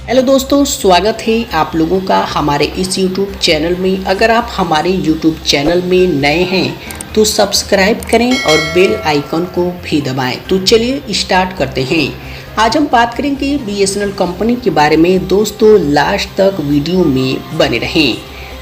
Hello दोस्तों, स्वागत है आप लोगों का हमारे इस YouTube चैनल में। अगर आप हमारे YouTube चैनल में नए हैं तो सब्सक्राइब करें और बेल आइकन को भी दबाएं। तो चलिए स्टार्ट करते हैं। आज हम बात करेंगे BSNL कंपनी के बारे में। दोस्तों लास्ट तक वीडियो में बने रहें।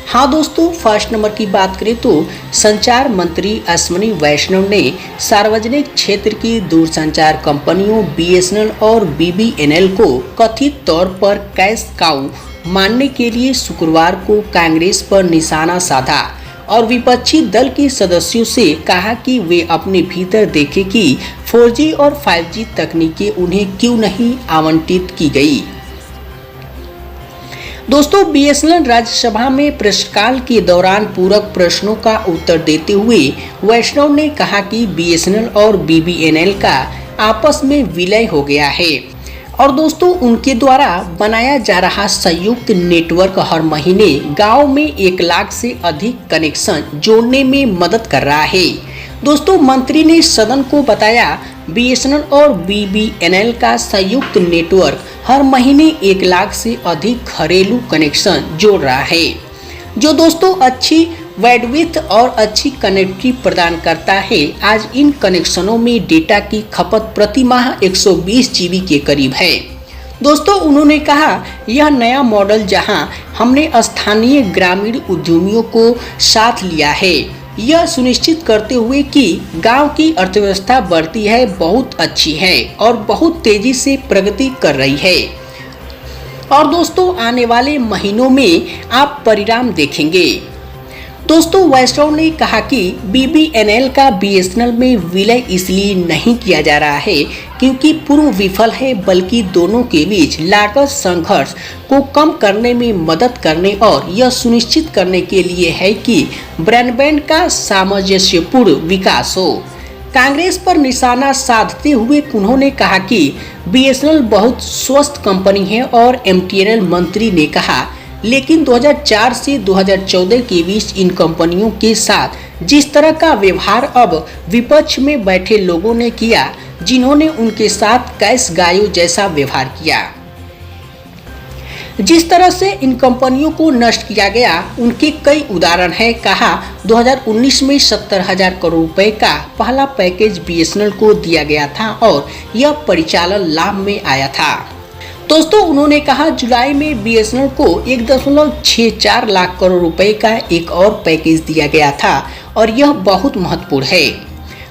हाँ दोस्तों, फर्स्ट नंबर की बात करें तो संचार मंत्री अश्विनी वैष्णव ने सार्वजनिक क्षेत्र की दूरसंचार कंपनियों BSNL और BBNL को कथित तौर पर कैश काऊ मानने के लिए शुक्रवार को कांग्रेस पर निशाना साधा और विपक्षी दल के सदस्यों से कहा कि वे अपने भीतर देखें कि 4G और 5G तकनीकें उन्हें क्यों नहीं आवंटित की गई। दोस्तों BSNL राज्यसभा में प्रश्नकाल के दौरान पूरक प्रश्नों का उत्तर देते हुए वैष्णव ने कहा कि BSNL और BBNL का आपस में विलय हो गया है और दोस्तों उनके द्वारा बनाया जा रहा संयुक्त नेटवर्क हर महीने गांव में 1 लाख से अधिक कनेक्शन जोड़ने में मदद कर रहा है। दोस्तों मंत्री ने सदन को बताया BSNL और BBNL का संयुक्त नेटवर्क हर महीने 1 लाख से अधिक घरेलू कनेक्शन जोड़ रहा है, जो दोस्तों अच्छी बैंडविड्थ और अच्छी कनेक्टिविटी प्रदान करता है। आज इन कनेक्शनों में डेटा की खपत प्रति माह 120 GB के करीब है। दोस्तों उन्होंने कहा यह नया मॉडल जहां हमने स्थानीय ग्रामीण उद्यमियों को साथ लिया है, यह सुनिश्चित करते हुए कि गांव की अर्थव्यवस्था बढ़ती है, बहुत अच्छी है और बहुत तेजी से प्रगति कर रही है। और दोस्तों आने वाले महीनों में आप परिणाम देखेंगे। दोस्तों वैष्णव ने कहा कि BBNL का BSNL में विलय इसलिए नहीं किया जा रहा है क्योंकि पूर्व विफल है, बल्कि दोनों के बीच लागत संघर्ष को कम करने में मदद करने और यह सुनिश्चित करने के लिए है कि ब्रॉडबैंड का सामंजस्यपूर्ण विकास हो। कांग्रेस पर निशाना साधते हुए उन्होंने कहा कि BSNL बहुत स्वस्थ कंपनी है और MTNL मंत्री ने कहा लेकिन 2004 से 2014 के बीच इन कंपनियों के साथ जिस तरह का व्यवहार अब विपक्ष में बैठे लोगों ने किया, जिन्होंने उनके साथ कैश गायों जैसा व्यवहार किया, जिस तरह से इन कंपनियों को नष्ट किया गया, उनके कई उदाहरण हैं। कहा 2019 में 70,000 करोड़ रुपए का पहला पैकेज BSNL को दिया गया था और यह परिचालन लाभ में आया था। दोस्तों उन्होंने कहा जुलाई में BSNL को 1.64 लाख करोड़ रुपए का एक और पैकेज दिया गया था और यह बहुत महत्वपूर्ण है।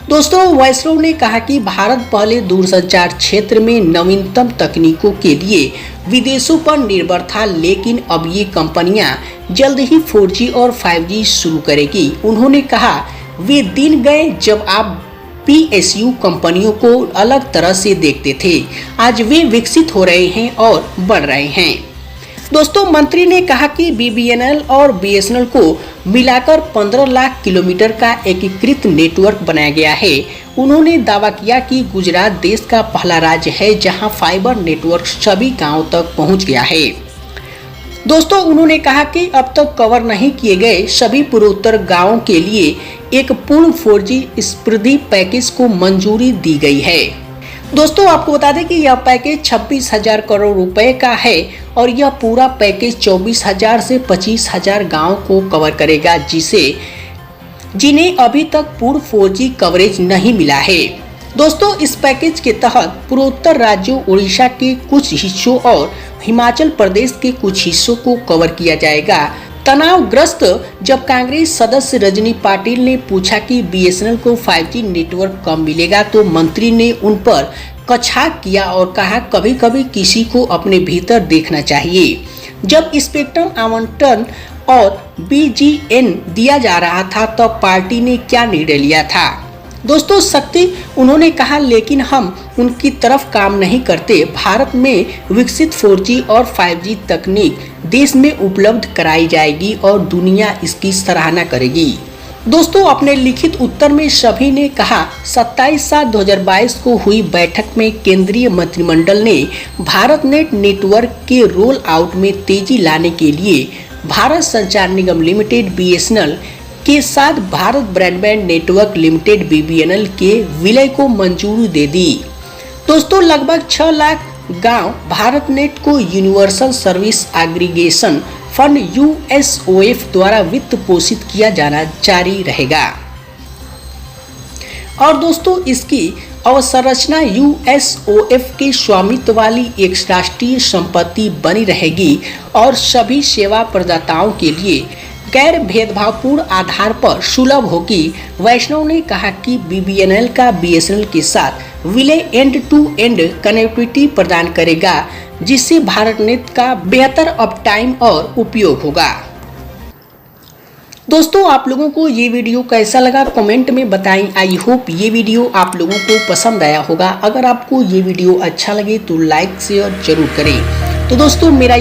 दोस्तों वैष्णव ने कहा कि भारत पहले दूरसंचार क्षेत्र में नवीनतम तकनीकों के लिए विदेशों पर निर्भर था, लेकिन अब ये कंपनियां जल्द ही 4G और 5G शुरू करेगी। उन्होंने कहा वे दिन गए जब आप PSU कंपनियों को अलग तरह से देखते थे, आज वे विकसित हो रहे हैं और बढ़ रहे हैं। दोस्तों मंत्री ने कहा कि BBNL और BSNL को मिलाकर 15 लाख किलोमीटर का एकीकृत नेटवर्क बनाया गया है। उन्होंने दावा किया कि गुजरात देश का पहला राज्य है जहां फाइबर नेटवर्क सभी गांवों तक पहुंच गया है। दोस्तों उन्होंने कहा कि अब तक कवर नहीं किए गए सभी पूर्वोत्तर गांवों के लिए एक पूर्ण 4G स्पर्धी पैकेज को मंजूरी दी गई है। दोस्तों आपको बता दें कि यह पैकेज 26,000 करोड़ रुपए का है और यह पूरा पैकेज 24,000 से 25,000 गाँव को कवर करेगा, जिन्हें अभी तक पूर्ण 4G कवरेज नहीं मिला है। दोस्तों इस पैकेज के तहत पूर्वोत्तर राज्यों उड़ीसा के कुछ हिस्सों और हिमाचल प्रदेश के कुछ हिस्सों को कवर किया जाएगा। तनावग्रस्त जब कांग्रेस सदस्य रजनी पाटिल ने पूछा कि BSNL को 5G नेटवर्क कब मिलेगा, तो मंत्री ने उन पर कटाक्ष किया और कहा कभी कभी किसी को अपने भीतर देखना चाहिए। जब स्पेक्ट्रम आवंटन और BGN दिया जा रहा था तब पार्टी ने क्या निर्णय लिया था। दोस्तों शक्ति उन्होंने कहा लेकिन हम उनकी तरफ काम नहीं करते। भारत में विकसित 4G और 5G तकनीक देश में उपलब्ध कराई जाएगी और दुनिया इसकी सराहना करेगी। दोस्तों अपने लिखित उत्तर में सभी ने कहा 27/7/2022 को हुई बैठक में केंद्रीय मंत्रिमंडल ने भारत नेट नेटवर्क के रोल आउट में तेजी लाने के लिए भारत संचार निगम लिमिटेड BSNL के साथ Bharat broadband network limited BBNL के विलय को मंजूरी दे दी। दोस्तों लगभग 6 लाख गांव भारत नेट को universal service aggregation fund USOF द्वारा वित्त पोषित किया जाना जारी रहेगा। और दोस्तों, इसकी अवसंरचना यूएसओएफ के स्वामित्व वाली एक राष्ट्रीय संपत्ति बनी रहेगी और सभी सेवा प्रदाताओं के लिए गैर भेदभावपूर्ण आधार पर सुलभ होगी। वैष्णव ने कहा कि बीबीएनएल का बीएसएनएल के साथ विलय एंड टू एंड कनेक्टिविटी प्रदान करेगा, जिससे भारत नेट का बेहतर अप टाइम और उपयोग होगा। दोस्तों, आप लोगों को ये वीडियो कैसा लगा कमेंट में बताएं। आई होप ये वीडियो आप लोगों को पसंद आया होगा। अगर आपको ये वीडियो अच्छा लगे तो लाइक शेयर जरूर करें। तो दोस्तों, मेरा